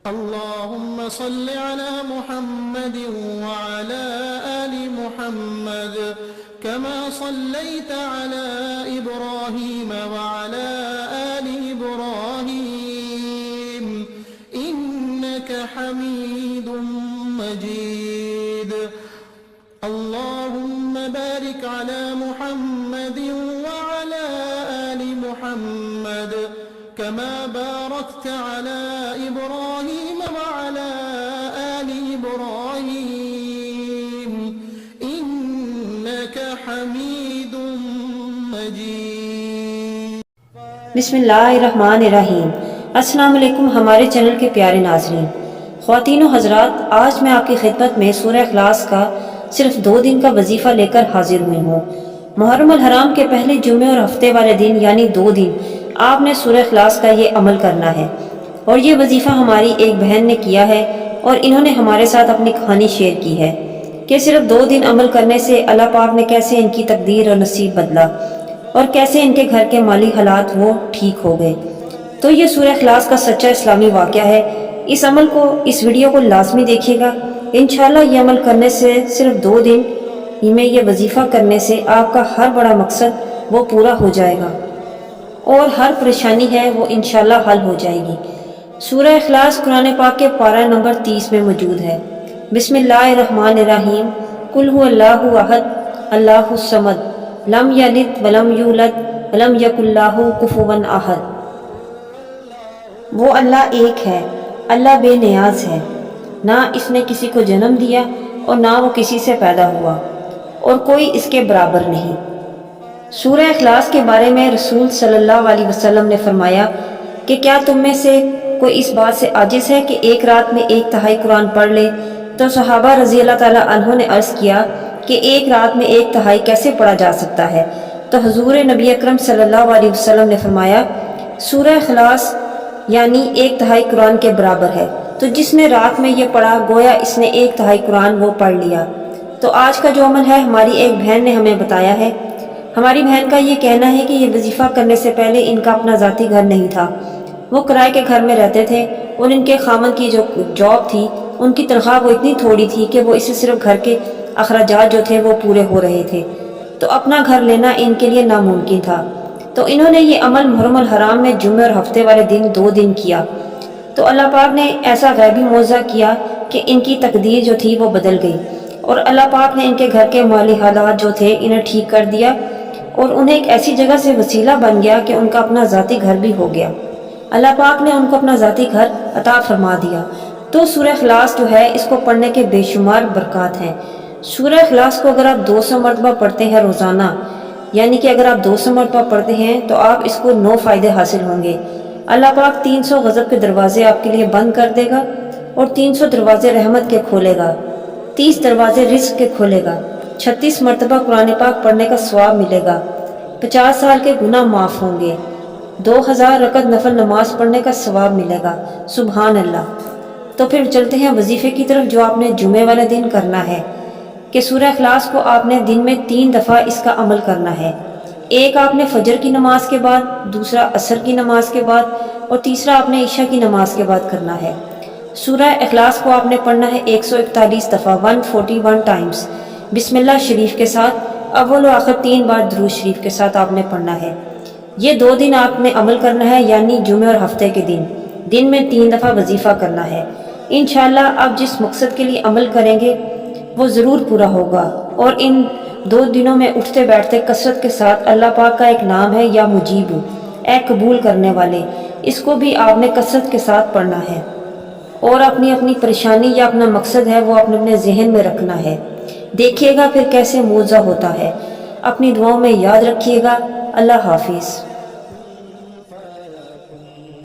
اللهم صل على محمد وعلى آل محمد كما صليت على إبراهيم وعلى آل إبراهيم إنك حميد مجيد اللهم بارك على محمد وعلى آل محمد كما باركت على إبراهيم وعلى آل إبراهيم إنك حميد مجيد. بسم اللہ الرحمن الرحیم. السلام علیکم ہمارے چینل کے پیارے ناظرین، خواتین و حضرات، آج میں آپ کی خدمت میں سورہ اخلاص کا صرف 2 دن کا وظیفہ لے کر حاضر ہوئی ہوں. محرم الحرام کے پہلے جمعے اور ہفتے والے دن یعنی 2 دن آپ نے سورہ اخلاص کا یہ عمل کرنا ہے. اور یہ وظیفہ ہماری ایک بہن نے کیا ہے اور انہوں نے ہمارے ساتھ اپنی کہانی شیئر کی ہے کہ صرف 2 دن عمل کرنے سے اللہ پاک نے کیسے ان کی تقدیر اور نصیب بدلا اور کیسے ان کے گھر کے مالی حالات وہ ٹھیک ہو گئے. تو یہ سورہ اخلاص کا سچا اسلامی واقعہ ہے. اس عمل کو، اس ویڈیو کو لازمی دیکھیے گا. انشاءاللہ یہ عمل کرنے سے، صرف 2 دن میں یہ وظیفہ کرنے سے آپ کا ہر بڑا مقصد وہ پورا ہو جائے گا اور ہر پریشانی ہے وہ انشاءاللہ حل ہو جائے گی. سورہ اخلاص قرآن پاک کے پارہ نمبر 30 میں موجود ہے. بسم اللہ الرحمن الرحیم. قل هو اللہ احد اللہ الصمد لم یلد ولم یولد ولم یکن لہ کفوا احد. وہ اللہ ایک ہے، اللہ بے نیاز ہے، نہ اس نے کسی کو جنم دیا اور نہ وہ کسی سے پیدا ہوا اور کوئی اس کے برابر نہیں. سورہ اخلاص کے بارے میں رسول صلی اللہ علیہ وسلم نے فرمایا کہ کیا تم میں سے کوئی اس بات سے عاجز ہے کہ ایک رات میں 1/3 قرآن پڑھ لے؟ تو صحابہ رضی اللہ تعالیٰ عنہ نے عرض کیا کہ ایک رات میں 1/3 کیسے پڑھا جا سکتا ہے؟ تو حضور نبی اکرم صلی اللہ علیہ وسلم نے فرمایا سورہ اخلاص یعنی 1/3 قرآن کے برابر ہے. تو جس نے رات میں یہ پڑھا گویا اس نے 1/3 قرآن وہ پڑھ لیا. تو آج کا جو عمل ہے ہماری ایک بہن نے ہمیں بتایا ہے. ہماری بہن کا یہ کہنا ہے کہ یہ وظیفہ کرنے سے پہلے ان کا اپنا ذاتی گھر نہیں تھا، وہ کرائے کے گھر میں رہتے تھے اور ان کے خاوند کی جو جاب تھی ان کی تنخواہ وہ اتنی تھوڑی تھی کہ وہ اسے صرف گھر کے اخراجات جو تھے وہ پورے ہو رہے تھے. تو اپنا گھر لینا ان کے لیے ناممکن تھا. تو انہوں نے یہ عمل محرم الحرام میں جمعے اور ہفتے والے دن 2 دن کیا. تو اللہ پاک نے ایسا غیبی معجزہ کیا کہ ان کی تقدیر جو تھی وہ بدل گئی اور اللہ پاک نے ان کے گھر کے مالی حالات جو تھے انہیں ٹھیک کر دیا اور انہیں ایک ایسی جگہ سے وسیلہ بن گیا کہ ان کا اپنا ذاتی گھر بھی ہو گیا. اللہ پاک نے ان کو اپنا ذاتی گھر عطا فرما دیا. تو سورہ اخلاص جو ہے اس کو پڑھنے کے بے شمار برکات ہیں. سورہ اخلاص کو اگر آپ 200 مرتبہ پڑھتے ہیں روزانہ، یعنی کہ اگر آپ 200 مرتبہ پڑھتے ہیں تو آپ اس کو 9 فائدے حاصل ہوں گے. اللہ پاک 300 غضب کے دروازے آپ کے لیے بند کر دے گا اور 300 دروازے رحمت کے کھولے گا، 30 دروازے رزق کے کھولے گا، 36 مرتبہ قرآن پاک پڑھنے کا ثواب ملے گا، 50 سال کے گناہ معاف ہوں گے، 2000 رکعت نفل نماز پڑھنے کا ثواب ملے گا. سبحان اللہ. تو پھر چلتے ہیں وظیفے کی طرف جو آپ نے جمعے والے دن کرنا ہے کہ سورہ اخلاص کو آپ نے دن میں 3 دفعہ اس کا عمل کرنا ہے. ایک آپ نے فجر کی نماز کے بعد، دوسرا عصر کی نماز کے بعد اور تیسرا آپ نے عشاء کی نماز کے بعد کرنا ہے. سورہ اخلاص کو آپ نے پڑھنا ہے 141 دفعہ 141 ٹائمز بسم اللہ شریف کے ساتھ، اول و آخر 3 بار درود شریف کے ساتھ آپ نے پڑھنا ہے. یہ 2 دن آپ نے عمل کرنا ہے یعنی جمعے اور ہفتے کے دن میں 3 دفعہ وظیفہ کرنا ہے. انشاءاللہ آپ جس مقصد کے لیے عمل کریں گے وہ ضرور پورا ہوگا. اور ان 2 دنوں میں اٹھتے بیٹھتے کثرت کے ساتھ اللہ پاک کا ایک نام ہے یا مجیب، اے قبول کرنے والے، اس کو بھی آپ نے کثرت کے ساتھ پڑھنا ہے اور اپنی پریشانی یا اپنا مقصد ہے وہ اپنے ذہن میں رکھنا ہے. دیکھیے گا پھر کیسے معجزہ ہوتا ہے. اپنی دعاؤں میں یاد رکھیے گا. اللہ حافظ.